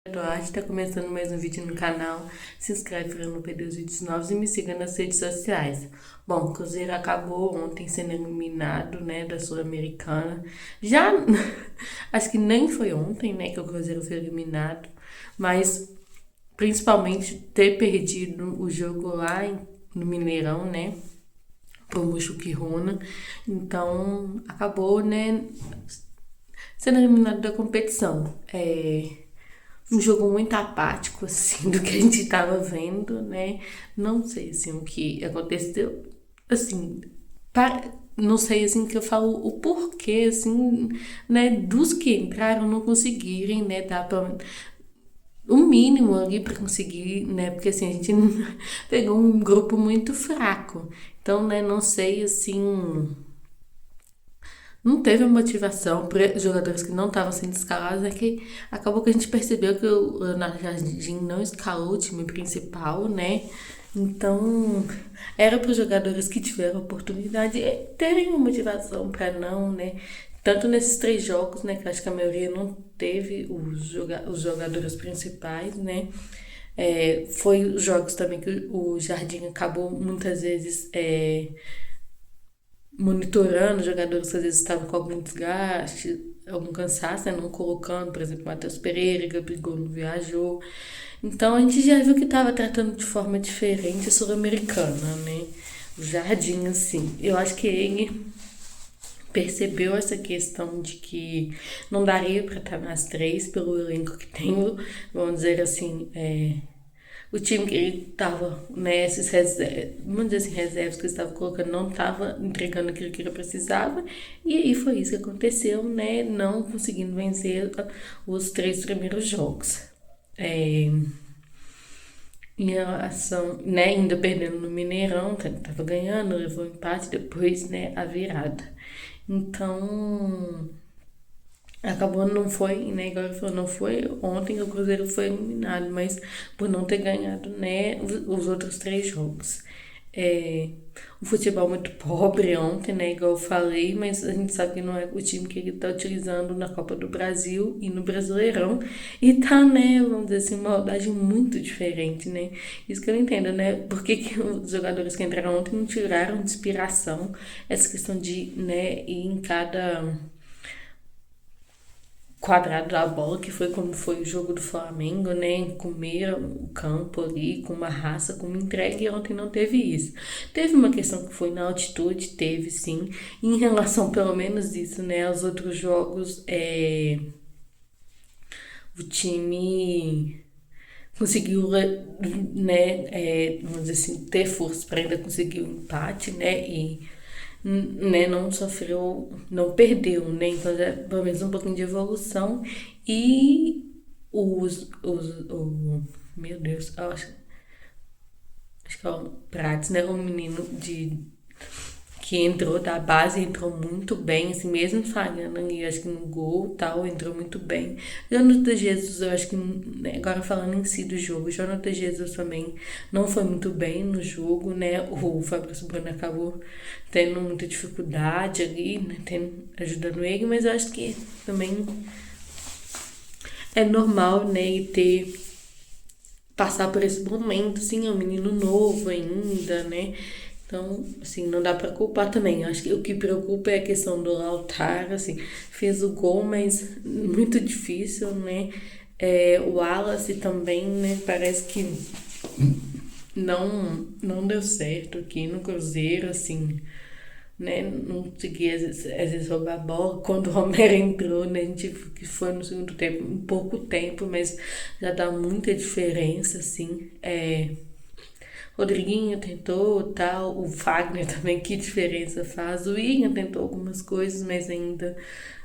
Eduardo, está começando mais um vídeo no canal. Se inscreve para não perder os vídeos novos e me siga nas redes sociais. Bom, o Cruzeiro acabou ontem sendo eliminado, né, da Sul-Americana. Já, acho que nem foi ontem, né, que o Cruzeiro foi eliminado, mas principalmente ter perdido o jogo lá no Mineirão, né, pro Muxuquiruna. Então, acabou, né, sendo eliminado da competição. Um jogo muito apático, assim, do que a gente tava vendo, né? Não sei, assim, o que aconteceu, assim, não sei, assim, que eu falo o porquê, assim, né, dos que entraram não conseguirem, né, dar pra, o mínimo ali para conseguir, né, porque, assim, a gente pegou um grupo muito fraco, então, né, não sei, assim, não teve motivação para jogadores que não estavam sendo escalados, é que acabou que a gente percebeu que o Leonardo Jardim não escalou o time principal, né? Então, era para os jogadores que tiveram oportunidade terem uma motivação para não, né? Tanto nesses 3 jogos, né? Que acho que a maioria não teve os jogadores principais, né? Foi os jogos também que o Jardim acabou muitas vezes monitorando os jogadores que às vezes estavam com algum desgaste, algum cansaço, né? Não colocando, por exemplo, Matheus Pereira, Gabigol não viajou. Então a gente já viu que estava tratando de forma diferente a Sul-Americana, né? O Jardim, assim. Eu acho que ele percebeu essa questão de que não daria para estar nas 3 pelo elenco que tem, vamos dizer assim, o time que ele tava, né, esses reservas, vamos dizer assim, reservas que ele estava colocando não estava entregando aquilo que ele precisava, e aí foi isso que aconteceu, né, não conseguindo vencer os 3 primeiros jogos. É, em relação, né, ainda perdendo no Mineirão, tava ganhando, levou o empate, depois, né, a virada. Então, acabou, não foi, né? Igual ele falou, não foi ontem o Cruzeiro foi eliminado, mas por não ter ganhado, né, os outros 3 jogos. É, o futebol muito pobre ontem, né? Igual eu falei, mas a gente sabe que não é o time que ele tá utilizando na Copa do Brasil e no Brasileirão. E tá, né, vamos dizer assim, uma rodagem muito diferente, né? Isso que eu não entendo, né? Por que, que os jogadores que entraram ontem não tiraram de inspiração essa questão de, né, ir em cada quadrado da bola, que foi como foi o jogo do Flamengo, né? Comer o campo ali com uma raça, com uma entrega, e ontem não teve isso. Teve uma questão que foi na altitude, teve sim. E em relação, pelo menos isso, né? Aos outros jogos, o time conseguiu, né? Vamos dizer assim, ter força para ainda conseguir o empate, né? E né, não sofreu, não perdeu, né? Então é pelo menos um pouquinho de evolução. E meu Deus, acho que é o Prates, né? Um menino que entrou da base, entrou muito bem, assim, mesmo falhando ali, acho que no gol e tal, entrou muito bem. Jonathan Jesus, eu acho que, né, agora falando em si do jogo, Jonathan Jesus também não foi muito bem no jogo, né? O Fabrício Bruno acabou tendo muita dificuldade ali, né? Ajudando ele, mas eu acho que também é normal, né? E ter passar por esse momento, assim, é um menino novo ainda, né? Então, assim, não dá pra culpar também. Acho que o que preocupa é a questão do Lautaro, assim, fez o gol, mas muito difícil, né? O Wallace também, né? Parece que não deu certo aqui no Cruzeiro, assim, né? Não conseguia, às vezes roubar a bola. Quando o Romero entrou, né? A gente viu que foi no segundo tempo, um pouco tempo, mas já dá muita diferença, assim. Rodriguinho tentou, tal, o Fagner também, que diferença faz. O William tentou algumas coisas, mas ainda,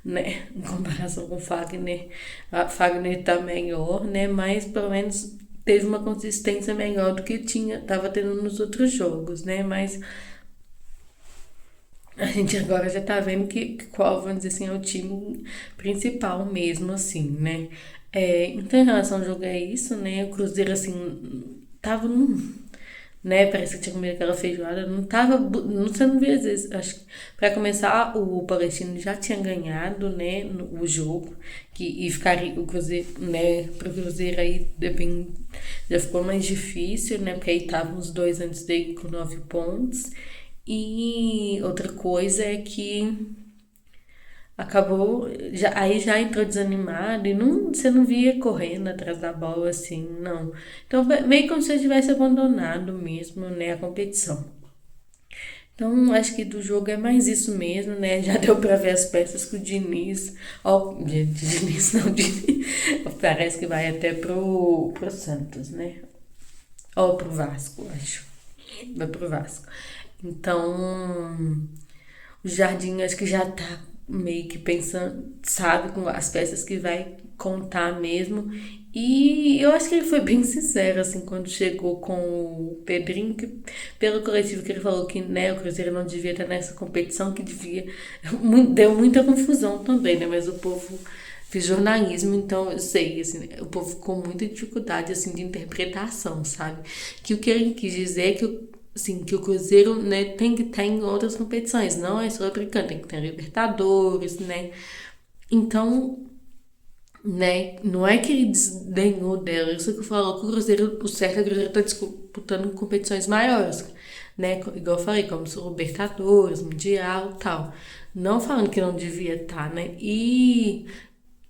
né, em comparação com o Fagner, a Fagner tá melhor, né, mas pelo menos teve uma consistência melhor do que tava tendo nos outros jogos, né, mas a gente agora já tá vendo que qual, vamos dizer assim, é o time principal mesmo, assim, né. Então, em relação ao jogo é isso, né, o Cruzeiro, assim, tava num né? Parece que tinha comido aquela feijoada. Não tava. Você não via às vezes. Acho que pra começar, o Palestino já tinha ganhado, né? O jogo. E ficaria o Cruzeiro, né? Pro Cruzeiro aí depende, já ficou mais difícil, né? Porque aí estavam os dois antes dele com 9 pontos. E outra coisa é que acabou, aí já entrou desanimado e você não via correndo atrás da bola assim, não. Então, meio como se eu tivesse abandonado mesmo, né, a competição. Então, acho que do jogo é mais isso mesmo, né? Já deu pra ver as peças que o Diniz. Ó, Diniz não, Diniz. Parece que vai até pro Santos, né? Ou pro Vasco, acho. Vai pro Vasco. Então, o Jardim acho que já tá meio que pensando, sabe, com as peças que vai contar mesmo. E eu acho que ele foi bem sincero, assim, quando chegou com o Pedrinho, que, pelo coletivo que ele falou que, né, o Cruzeiro não devia estar nessa competição, que devia. Deu muita confusão também, né? Mas o povo fiz jornalismo, então eu sei, assim, o povo ficou com muita dificuldade, assim, de interpretação, sabe? Que o que ele quis dizer é que assim, que o Cruzeiro, né, tem que estar em outras competições, não é sul-americano, tem que ter Libertadores, né? Então, né, não é que ele desdenhou dela, isso que eu falo, que o Cruzeiro, o certo é que o Cruzeiro tá disputando competições maiores, né? Igual eu falei, como o Libertadores, Mundial e tal. Não falando que não devia estar, né? E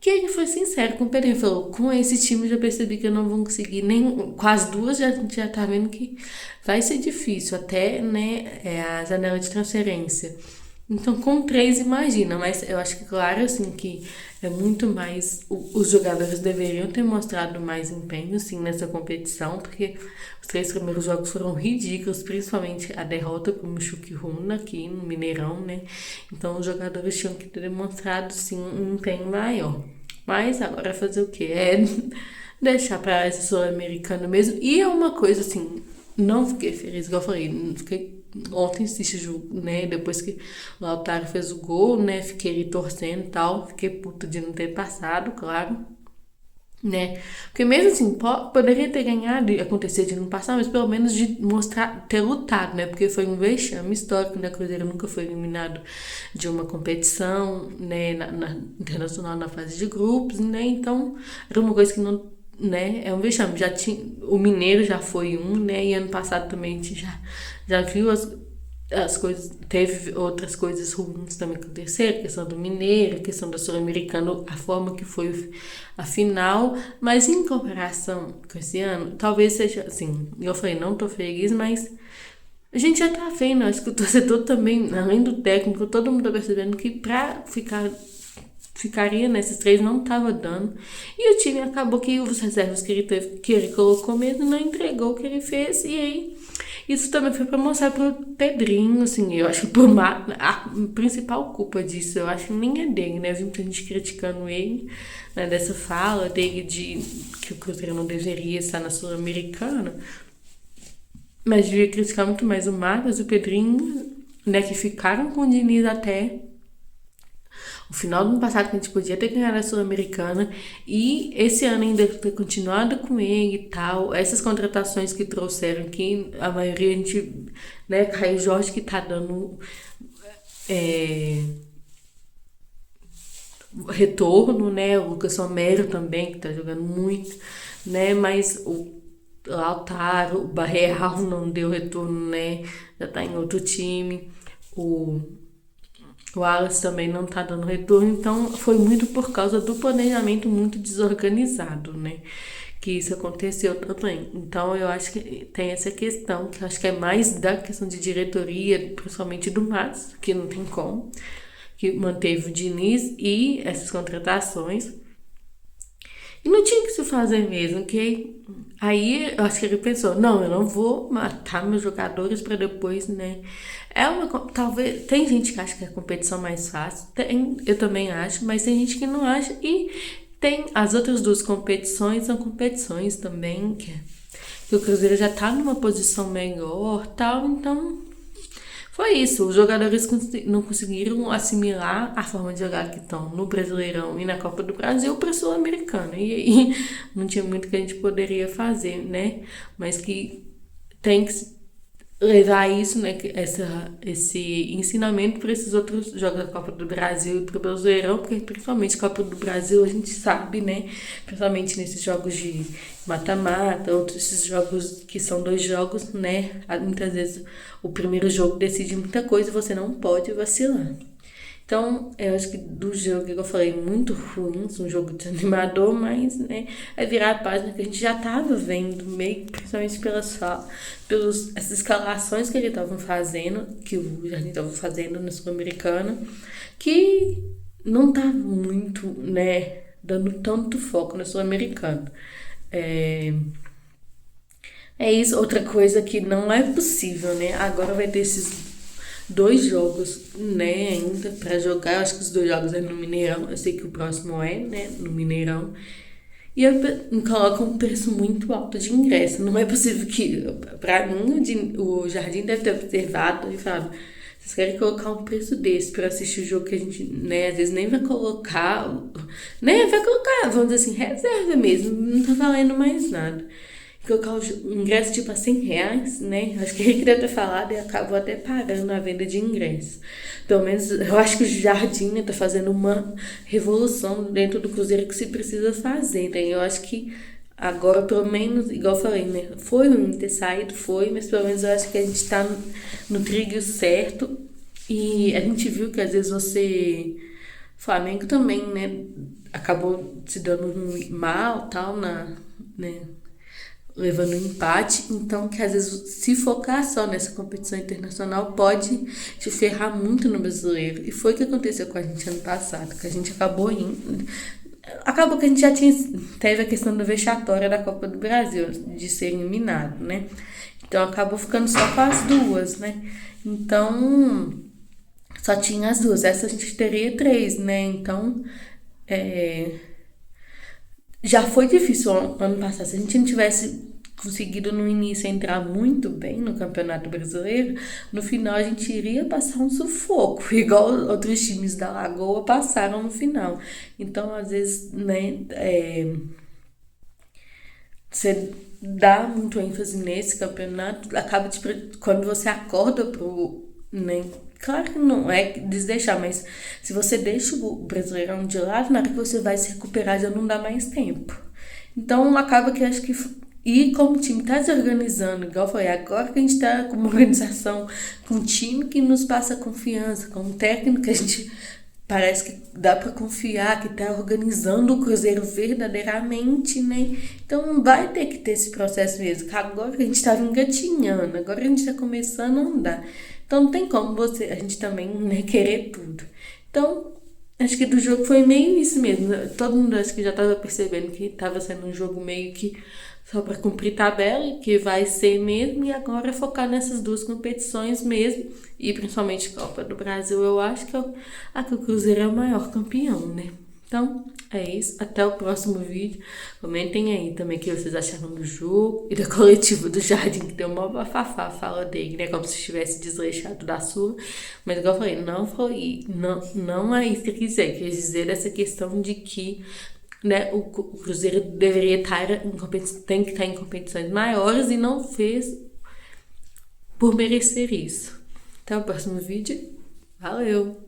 que ele foi sincero com o Pedrinho, falou, com esse time eu já percebi que eu não vou conseguir, nem com as duas já tá vendo que vai ser difícil, até, né, a janela de transferência. Então, com três, imagina, mas eu acho que, claro, assim, que é muito mais. Os jogadores deveriam ter mostrado mais empenho, sim, nessa competição, porque os 3 primeiros jogos foram ridículos, principalmente a derrota para o Mushuki Runa aqui no Mineirão, né? Então, os jogadores tinham que ter demonstrado, sim, um empenho maior. Mas agora fazer o quê? É deixar para essa Sul-Americana mesmo. E é uma coisa assim, não fiquei feliz, igual eu falei, não fiquei ontem assisti o jogo, né? Depois que o Lautaro fez o gol, né? Fiquei ali torcendo e tal. Fiquei puta de não ter passado, claro. Né? Porque mesmo assim, poderia ter ganhado e acontecer de não passar, mas pelo menos de mostrar, ter lutado, né? Porque foi um vexame histórico, né? Cruzeiro nunca foi eliminado de uma competição, né? Na internacional na fase de grupos, né? Então, era uma coisa que não, né? É um vexame. Já tinha, o Mineiro já foi um, né? E ano passado também a gente já viu as coisas, teve outras coisas ruins também que aconteceram, a questão do Mineiro, a questão da Sul-Americana, a forma que foi a final, mas em comparação com esse ano, talvez seja assim, eu falei, não tô feliz, mas a gente já tá vendo, acho que o torcedor também, além do técnico, todo mundo tá percebendo que ficaria nesses três, não tava dando. E o time acabou que os reservas que ele teve, que ele colocou mesmo, não entregou o que ele fez, e aí isso também foi pra mostrar pro Pedrinho, assim, eu acho que a principal culpa disso, eu acho que nem é dele, né? Eu vi muita gente criticando ele, né, dessa fala dele de que o Cruzeiro não deveria estar na Sul-Americana, mas devia criticar muito mais o Marcos e o Pedrinho, né, que ficaram com o Diniz até o final do ano passado, que a gente podia ter ganhado a Sul-Americana, e esse ano ainda ter continuado com ele e tal. Essas contratações que trouxeram, que a maioria a gente, né, Caio Jorge que tá dando retorno, né, o Lucas Romero também, que tá jogando muito, né, mas o Lautaro, o Barreal não deu retorno, né, já tá em outro time, o Wallace também não tá dando retorno, então foi muito por causa do planejamento muito desorganizado, né? Que isso aconteceu também. Então eu acho que tem essa questão, que eu acho que é mais da questão de diretoria, principalmente do Matos, que não tem como, que manteve o Diniz e essas contratações. E não tinha que se fazer mesmo, que aí eu acho que ele pensou, não, eu não vou matar meus jogadores para depois, né? Talvez, tem gente que acha que é a competição mais fácil, eu também acho, mas tem gente que não acha, e tem as outras duas competições, são competições também, que o Cruzeiro já tá numa posição melhor, tal, então foi isso, os jogadores não conseguiram assimilar a forma de jogar que estão no Brasileirão e na Copa do Brasil para a Sul-Americana. E aí não tinha muito que a gente poderia fazer, né? Mas que tem que levar isso, né, esse ensinamento para esses outros jogos da Copa do Brasil e para o Brasileirão, porque principalmente Copa do Brasil a gente sabe, né, principalmente nesses jogos de mata-mata, outros esses jogos que são dois jogos, né, muitas vezes o primeiro jogo decide muita coisa e você não pode vacilar. Então, eu acho que do jogo que eu falei, muito ruim, um jogo desanimador, mas, né, é virar a página que a gente já tava vendo, meio que principalmente pelas essas escalações que eles estavam fazendo, que o Jardim estava fazendo na Sul-Americana, que não tá muito, né, dando tanto foco na Sul-Americana. É, é isso, outra coisa que não é possível, né? Agora vai ter esses dois jogos, né, ainda pra jogar. Eu acho que os dois jogos é no Mineirão. Eu sei que o próximo é, né, no Mineirão. E eu coloco um preço muito alto de ingresso. Não é possível que, pra mim, o Jardim deve ter observado e falado: vocês querem colocar um preço desse pra assistir o jogo que a gente, né, às vezes nem vai colocar, né, vai colocar, vamos dizer assim, reserva mesmo, não tá valendo mais nada. Colocar o ingresso tipo a R$ 100, né? Acho que ele queria ter falado e acabou até parando a venda de ingresso. Pelo menos eu acho que o Jardim, né, tá fazendo uma revolução dentro do Cruzeiro que se precisa fazer, né? Eu acho que agora, pelo menos, igual eu falei, né? Foi ruim ter saído, foi, mas pelo menos eu acho que a gente tá no trilho certo. E a gente viu que às vezes você. Flamengo também, né? Acabou se dando mal, tal, né? Levando um empate, então que às vezes se focar só nessa competição internacional pode te ferrar muito no brasileiro. E foi o que aconteceu com a gente ano passado, que a gente acabou indo. Acabou que a gente já teve a questão da vexatória da Copa do Brasil, de ser eliminado, né? Então acabou ficando só com as duas, né? Então só tinha as duas. Essa a gente teria três, né? Então já foi difícil ano passado. Se a gente não tivesse conseguido no início entrar muito bem no Campeonato Brasileiro, no final a gente iria passar um sufoco, igual outros times da Lagoa passaram no final. Então, às vezes, né, você dá muito ênfase nesse campeonato, acaba quando você acorda pro, né, claro que não é desdeixar, mas se você deixa o Brasileirão de lado, na hora que você vai se recuperar já não dá mais tempo. Então acaba que acho que. E como o time está se organizando, igual foi agora que a gente está com uma organização, com um time que nos passa confiança, com um técnico que a gente parece que dá para confiar, que está organizando o Cruzeiro verdadeiramente, né? Então vai ter que ter esse processo mesmo, que agora que a gente estava engatinhando, agora a gente está começando a andar. Então não tem como a gente também, né, querer tudo. Então, acho que do jogo foi meio isso mesmo. Todo mundo acho que já estava percebendo que estava sendo um jogo meio que só para cumprir tabela, que vai ser mesmo, e agora é focar nessas duas competições mesmo, e principalmente Copa do Brasil. Eu acho que, que o Cruzeiro é o maior campeão, né? Então, é isso. Até o próximo vídeo. Comentem aí também o que vocês acharam do jogo e da coletiva do Jardim, que deu uma bafafá a fala dele, né? Como se estivesse desleixado da sua. Mas, igual eu falei, não foi. Não é isso que eu quis dizer. Quis dizer essa questão de que, né, o Cruzeiro deveria estar tem que estar em competições maiores e não fez por merecer isso. Até o próximo vídeo. Valeu!